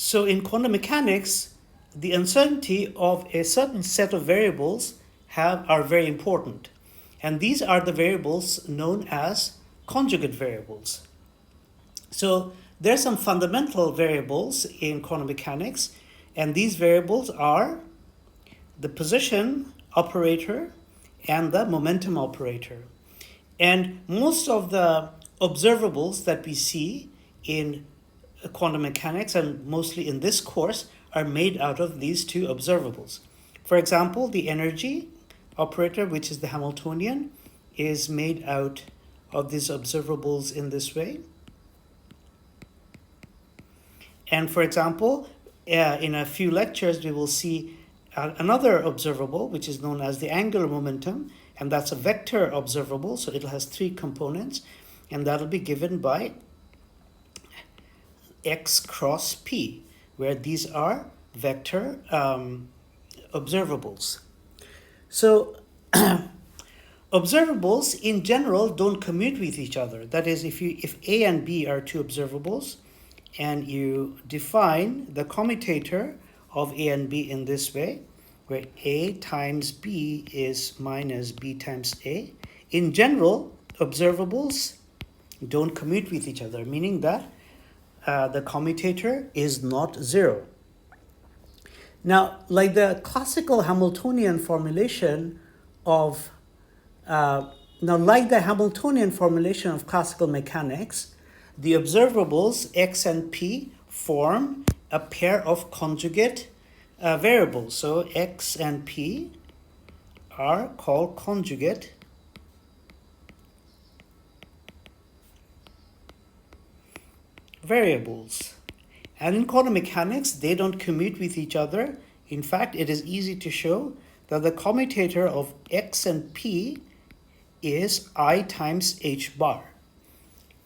So in quantum mechanics, the uncertainty of a certain set of variables are very important. And these are the variables known as conjugate variables. So there are some fundamental variables in quantum mechanics, and these variables are the position operator and the momentum operator. And most of the observables that we see in quantum mechanics, and mostly in this course, are made out of these two observables. For example, the energy operator, which is the Hamiltonian, is made out of these observables in this way. And for example, in a few lectures, we will see another observable, which is known as the angular momentum, and that's a vector observable, so it has three components, and that'll be given by x cross p, where these are vector observables. So observables in general don't commute with each other. That is, if A and B are two observables, and you define the commutator of A and B in this way, where A times B is minus B times A. In general, observables don't commute with each other, meaning that the commutator is not zero. Now, like the classical Hamiltonian formulation of classical mechanics, the observables x and p form a pair of conjugate variables. So x and p are called conjugate variables. And in quantum mechanics, they don't commute with each other. In fact, it is easy to show that the commutator of x and p is I times h bar.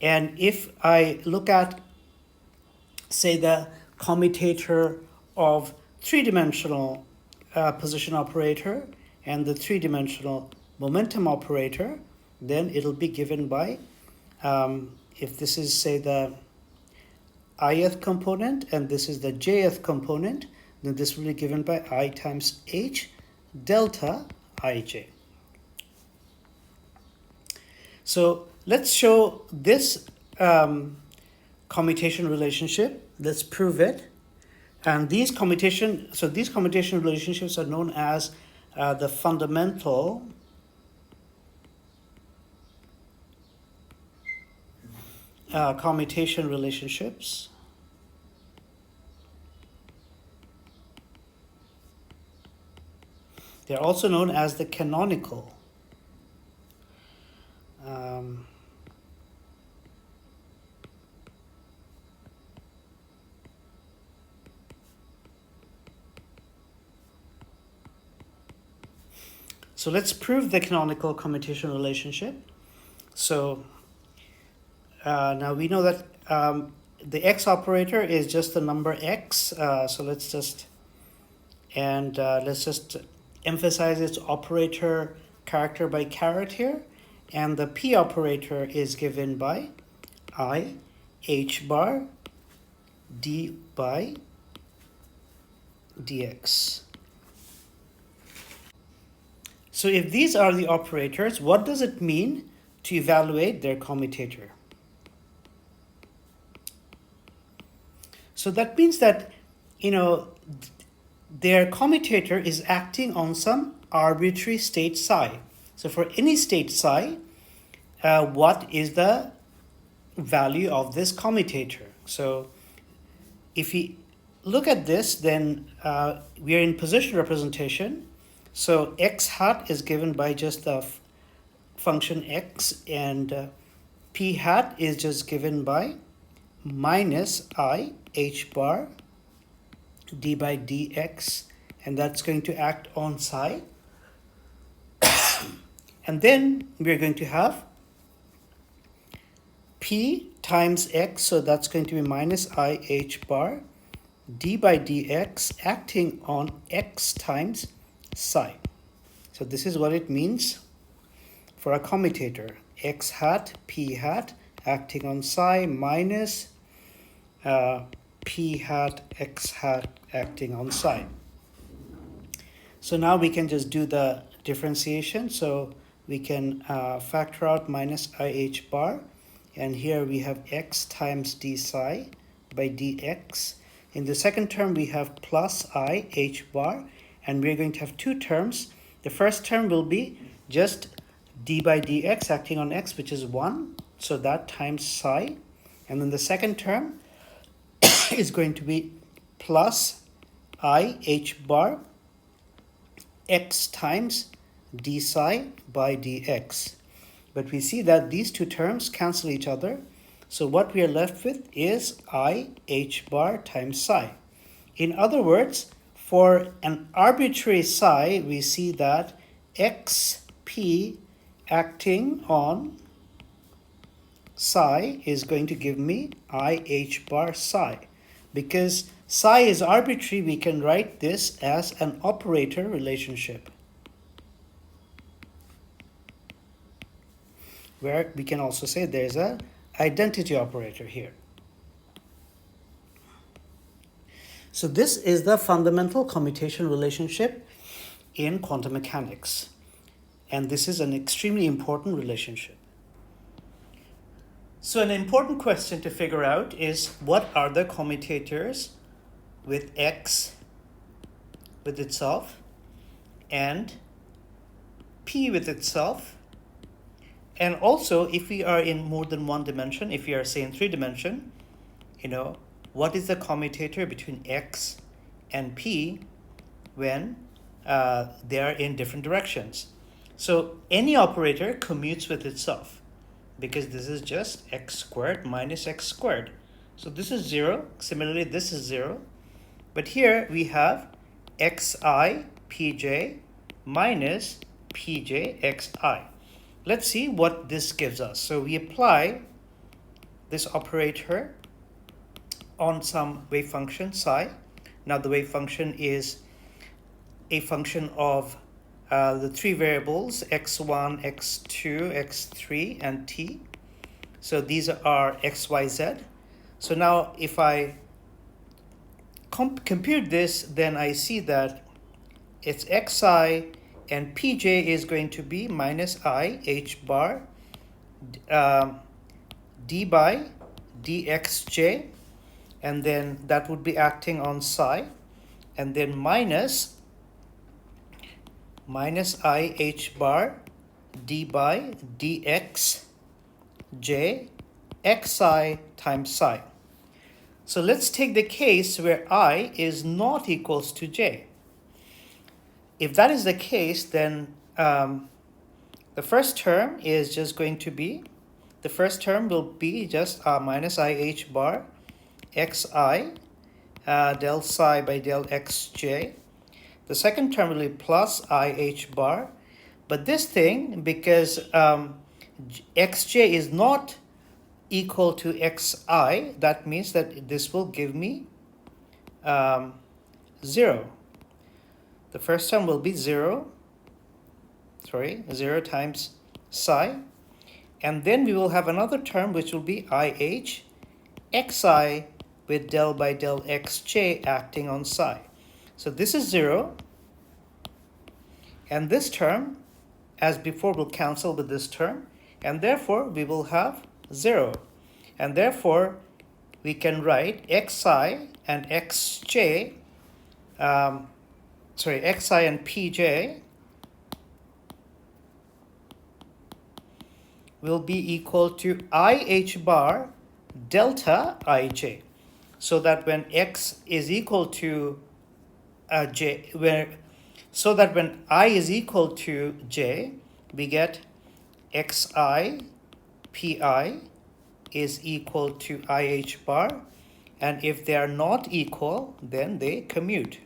And if I look at, say, the commutator of three-dimensional position operator and the three-dimensional momentum operator, then it'll be given by, if this is, say, the ith component and this is the jth component, then this will be given by I times h delta ij. So let's show this commutation relationship. Let's prove it. And these commutation relationships are known as the fundamental commutation relationships. They're also known as the canonical So let's prove the canonical commutation relationship. So now we know that the x operator is just the number x. So let's just emphasize its operator character by caret here. And the p operator is given by I h bar d by dx. So if these are the operators, what does it mean to evaluate their commutator? So that means that, their commutator is acting on some arbitrary state psi. So for any state psi, what is the value of this commutator? So if we look at this, then we are in position representation. So x hat is given by just the function x, and p hat is just given by minus I h bar d by dx, and that's going to act on psi. And then we're going to have p times x, so that's going to be minus I h bar d by dx acting on x times psi. So this is what it means for a commutator. X hat, p hat acting on psi minus p p hat x hat acting on psi. So now we can just do the differentiation. So we can factor out minus IH bar. And here we have x times d psi by dx. In the second term, we have plus I h bar. And we're going to have two terms. The first term will be just d by dx acting on x, which is 1. So that times psi. And then the second term is going to be plus I h bar x times d psi by dx. But we see that these two terms cancel each other. So what we are left with is I h bar times psi. In other words, for an arbitrary psi, we see that xp acting on psi is going to give me I h bar psi. Because psi is arbitrary, we can write this as an operator relationship, where we can also say there's an identity operator here. So this is the fundamental commutation relationship in quantum mechanics. And this is an extremely important relationship. So an important question to figure out is, what are the commutators with x with itself and p with itself? And also, if we are in more than one dimension, if we are, say, in 3 dimension, what is the commutator between x and p when they are in different directions? So any operator commutes with itself, because this is just x squared minus x squared. So this is 0. Similarly, this is 0. But here we have xi pj minus pj xi. Let's see what this gives us. So we apply this operator on some wave function psi. Now the wave function is a function of the 3 variables x1, x2, x3, and t. So these are x, y, z. So now if I compute this, then I see that it's xi and pj is going to be minus I h bar d by dxj, and then that would be acting on psi, and then minus I h bar d by dx j xi times psi. So let's take the case where I is not equals to j. If that is the case, then the first term is just going to be, the first term will be just minus I h bar xi del psi by del xj. The second term will be plus I h bar. But this thing, because xj is not equal to xi, that means that this will give me 0. The first term will be 0 times psi. And then we will have another term which will be IH xi with del by del xj acting on psi. So this is 0. And this term, as before, will cancel with this term. And therefore, we will have 0. And therefore, we can write xi and xj, xi and pj will be equal to IH bar delta ij. So that when x is equal to j, so that when I is equal to j, we get xi pi is equal to IH bar, and if they are not equal, then they commute.